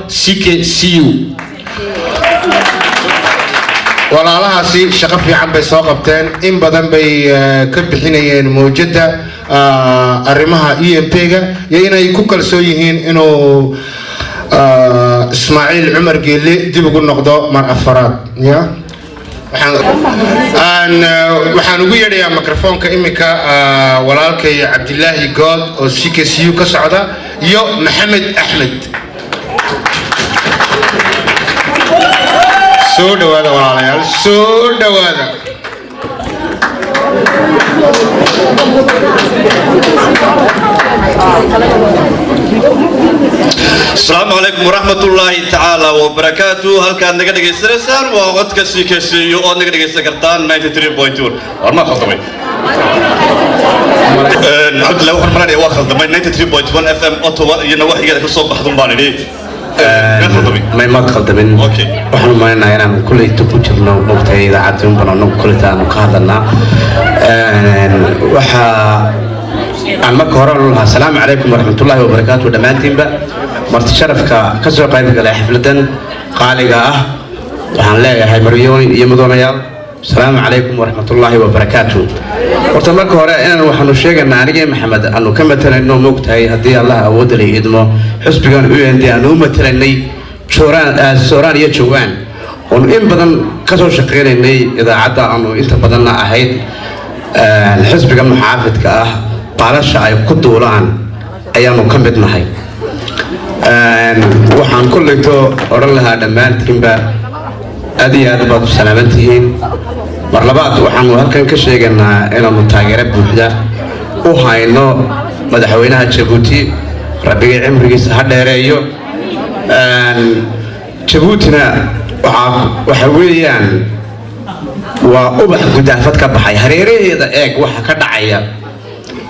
CKCU walaalahaasi shaqo fiican bay soo qabteen in badan bay ka bixinayeen mowjada arrimaha EMP-ga iyo inay ku kalsoon yihiin inuu Ismaaciil Cumar Geelle dib ugu noqdo mar afaraad ya waxaan ugu yeedhayaa mikrofoonka iminka walaalkay Cabdilaahi Good oo CKCU ka socda iyo Maxamed Axmed soo dhawaada walaalayaal soo dhawaada السلام عليكم ورحمة الله تعالى وبركاته. هل كان نقدر يسترسل وقت كسيكسيو أو نقدر يستكرتان 93.2 ورما خلطمي عبد الله وحنا مرة واخذ ضمن 93.1 FM أطوى ينوح يقدر يصوب بحضن باني ليه ما خلطمين أوكي وحنا ما أنا كل تبوجرنا وقتها إذا عدهم بنا كل تانو كهذنا وح عن مكة السلام عليكم ورحمة الله وبركاته دمانتين بقى مرت شرفك كسر قيدك على حفلة قالقة وحن لا هاي مريون يمدون يا السلام عليكم ورحمة الله وبركاته مرت مكة أنا وحن الشيخ أن أنا محمد أنه كم مثلا إنه مقتهي هدي الله أود لي إدمه حسب كان عندي أنه مثلا لي سوران يجوان وإن بدن كسر شقير إني إذا عدا أنه أنت بدنا أهيد الحزب كان محافظ كأه baalasha ay ku duulaan ayaanu ka mid nahay waxaan kullayto oran lahaa dhammaantiinba aad iyo aad baad u salaaman tihiin mar labaad waxaanu halkan ka sheeganaa inaanu taageero buuxda u hayno madaxweynaha Jabuuti rabbiga cimrigiisa ha dheereeyo Jabuutina waxa weeyaan waa ubax gudaafad ka baxay hareeraheeda eeg waxa ka dhacaya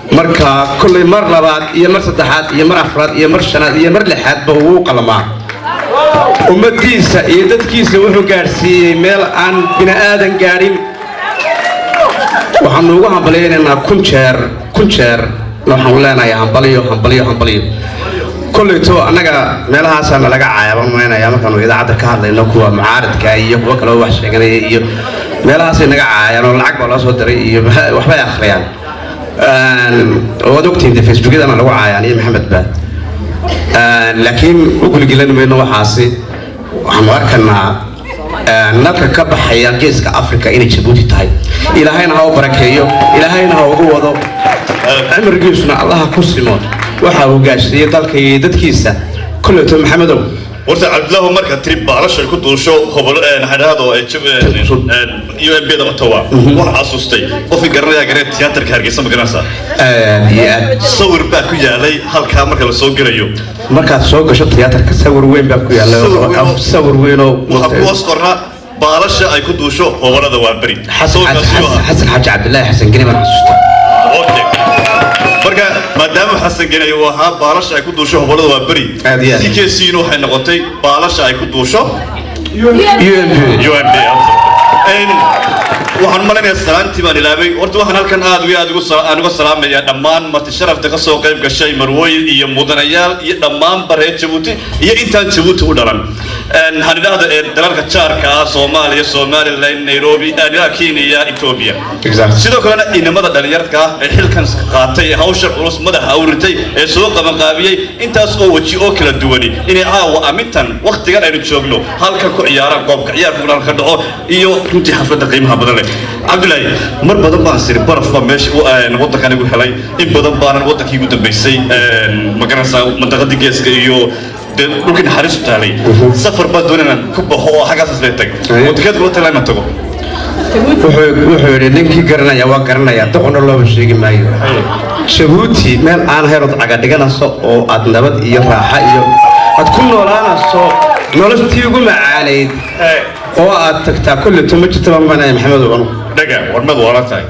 marka kulli mar labaad iyo mar saddexaad iyo mar afraad iyo mar shanaad iyo mar lixaad ba uu qalmaa ummadiisa iyo dadkiisa wuxuu gaarsiiyay meel aan bini aadan gaarin waxaan ugu hambalyeynaa kun jeer waxaan leenahay hambaliyo kulli anaga meelahaas aan laga caayabanayna markaanu idaacada ka hadlayno kuwa mucaaradka iyo kuwa kale wax sheeganaya iyo meelahaas naga caayaan oo lacag baa loo soo diray iyo waxba ay akhriyaan ودكتين في فيسبوك أنا لو عياني محمد باد لكن أقول جلنا منه وحاسي وحماركنا نلقى كبح حياة جيس كأفريقيا إني جبوتي تاي إلى هين هاو بركيو إلى هين هاو قوضو عمر جيسنا الله كسمون وحاو جاش يضلك يدكيسة كله تو محمد ورد عبد الله مركز تريب بعرش كنت شو خبر هذا UMP ده أطوى وحاسوستي وفي قرنيا قريت تياتر كهرجي سام قرنسا صور باكو يالي هل كامر كلا صور قريو مركز صور كشوف تياتر كصور وين باكو يالي صور وينو وحبوس قرنا بعرش أي كنت شو هو ولد وابري حسن حاج عبد الله حسن قريب أنا حاسوسته أوكي marka maadaama xasan ganay waxa baalasha ay ku duusho hobolada waa bari CKCU waxay noqotay baalasha ay ku duusho UMP waxaan maleynayaa salaantii baan ilaabay horta waxaan halkan aad uga salaamayaa dhammaan marti sharafta ka soo qayb gashay marwooyin iyo mudanayaal iyo dhammaan bareed Jabuuti iyo intaan Jabuuti u dhalan waxaan idhaahdaa dalalka jaarka ah Soomaaliya Somaliland Nairobi Kenya Ethiopia sidoo kale inamada dhalinyarka ah ee xilkan qaatay hawsha culus madaxa awritay ee soo qaban qaabiyay intaas oo waji oo kala duwan inay caawa amintan waqtigan aynu joogno halka ku ciyaaraan qoobka ciyaarka ka dhaco iyo runtii xafladda qiimaha badan leh Abdullahi mar badan baan sir barafka meesha waddankan igu helay in badan baan waddankii ugu dambeysay magaranaysaa mantaqada geeska iyo dhulka naxariistu taalay safar baa doonayna ku baxo oo xagaas isla tag waddankeed kula talana tago wuxuu yidhi ninkii garanaya waa garanaya doqona looba sheegi maayo Jabuuti meel aan hayrod caga dhiganayso oo aad nabad iyo raaxa iyo aad ku noolaanayso nolostii ugu macaanayd oo aad tagtaa kulli tuma jirta baan maxamed oo daga warmad wala tahay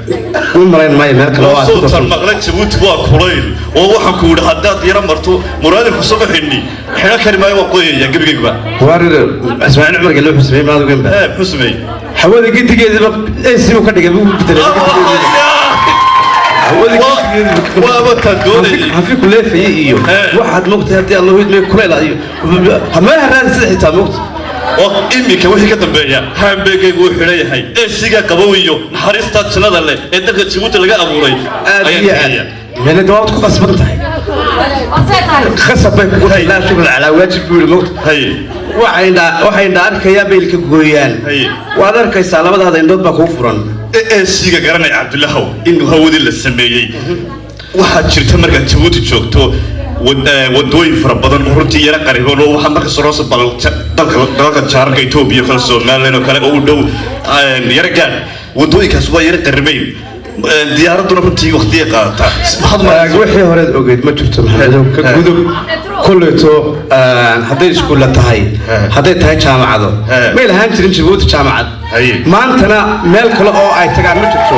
umaleyn ma meel kale oo aad ku soo maqlay Jabuuti waa kulayl oo waxaan ku yiri haddaad yara marto muraadin ku soo bixini xira karimayo waa qoyaya gabigayba warid Ismaaciil Cumar Geelle xusmay ma adugan ba xusmay hawada gidigeedaba ay si u ka dhigay buu bedelay في كل في واحد مقت هدي الله يدمر كل ما هران سحتا مقت إمك وحي كتبيا هم بيجي وحريه هاي إيشيكا قبويو نحرستا تنادى له إنك تشوت لقى أبوري من الدوام تكون قصبتها خسب بيك لا شغل على واجب الموت هاي waxay arkaya beelka gooyaan waad arkaysaa labadaada indhood baa ku furan إيشيكا قرني عبد الله إنه هو ذي اللي سميه واحد شرط مركز تشوت جوكتو wadooyin fara badan oo runtii yara qariban oo waxa marka soo bal dalka jaarka Itoobiya kala Soomaaliland oo kale oo dhow yara gaan wadooyinkaas waa yara qaribayn diyaaraduna runtii waqtiga qaata wixii hore ogeyd ma jirto maxamedow ka gudub kulleeto haday iskuul tahay haday tahay jaamacado ma ilahan jirin Djibouti jaamacad maantana meel kale oo ay tagaan ma jirto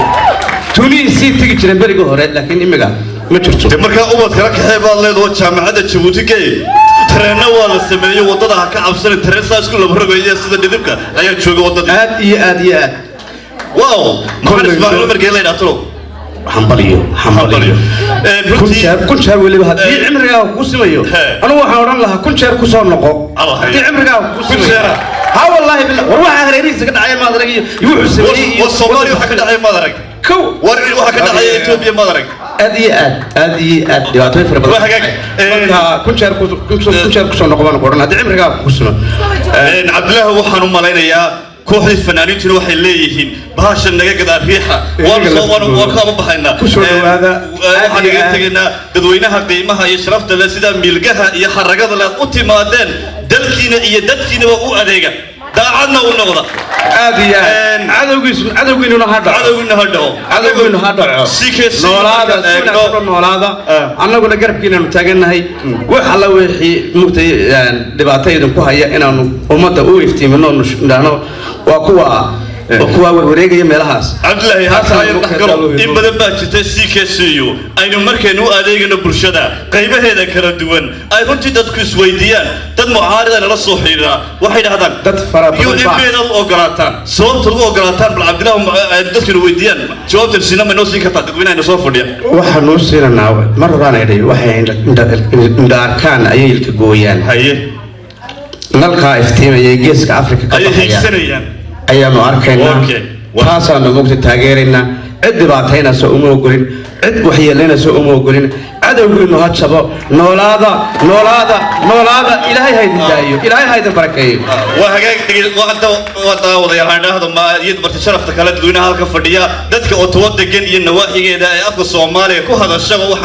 Tunisia tigi jireen bariga hore laakiin imiga ما شفتوا. تمركا أول كلام كحيب الله ده وجامعة جيبوتي كي ترينا ولا سمية وضدها كعبسنا تريسا شكله برجع يجي سيد الدبكة أيه شو قوضد آدي واو ما نسمع له مرجع لين أطلع حنبليو كل شهر واللي بهذا دي عمرك وكوسميو أنا وحاورن لها كل شهر كوسام نقو دي عمرك وكوسميو ها والله بالله وروح غيري سكت عين ما درك يوحسب والصومالي وحكي عين ما درك كو وري وحكي عين إثيوبيا ما درك هذه دلوقتي في ربنا كل شهر كوسام نقو أنا قرنا دي عمرك وكوسميو عبد الله وحنو مالنا يا كوح الفنانين تروح الليهين باش النجاة كذا ريحة وارخا بحنا هذا وحنا قلنا تدوينها قيمها يشرفت لسيدا ملقها يحرقها لا أتي مادن دلكينا يدلكينا وأديجا دعنا ونقضى عدوين هذا سيكس نولادا أنا قلنا قرب كنا متاجنا هاي وحلا وحي مكتي دبعتين كوهاي إنه وما تقولفتي منه نحن وكوا وريجي ملهاس عبد الله هذا يذكروا إن بدأ بتشتى سيكسيو أينو مركنو أديجنا برشدا قيمة هذا كردوان أيضا تدكس ويديان تد معارضة على الصحيرة واحد هذا يو إبين الأوغراتان صوت الأوغراتان بالعبد الله تدكس ويديان جواب السينما نوسي كتاد وين نصوف فديا واحد نوسينا ناو مرة أنا يدي واحد عند أركان أيلك جويان هاي نلقى افتيم يجيس كأفريقيا كبحية أيام أركينا تاسع نموت تاجرنا عد بعتينا سوء قولين عد وحيا لنا سوء قولين عدو قولنا هاد شباب نولادا إلهي هيدا جايو إلهي هيدا بركايو وهذا وضيع هذا ما يدبر تشرف تكلت لنا هالكفردية دتك أتوضع جن النواحي إذا أفضل الصومالي كو هذا الشغل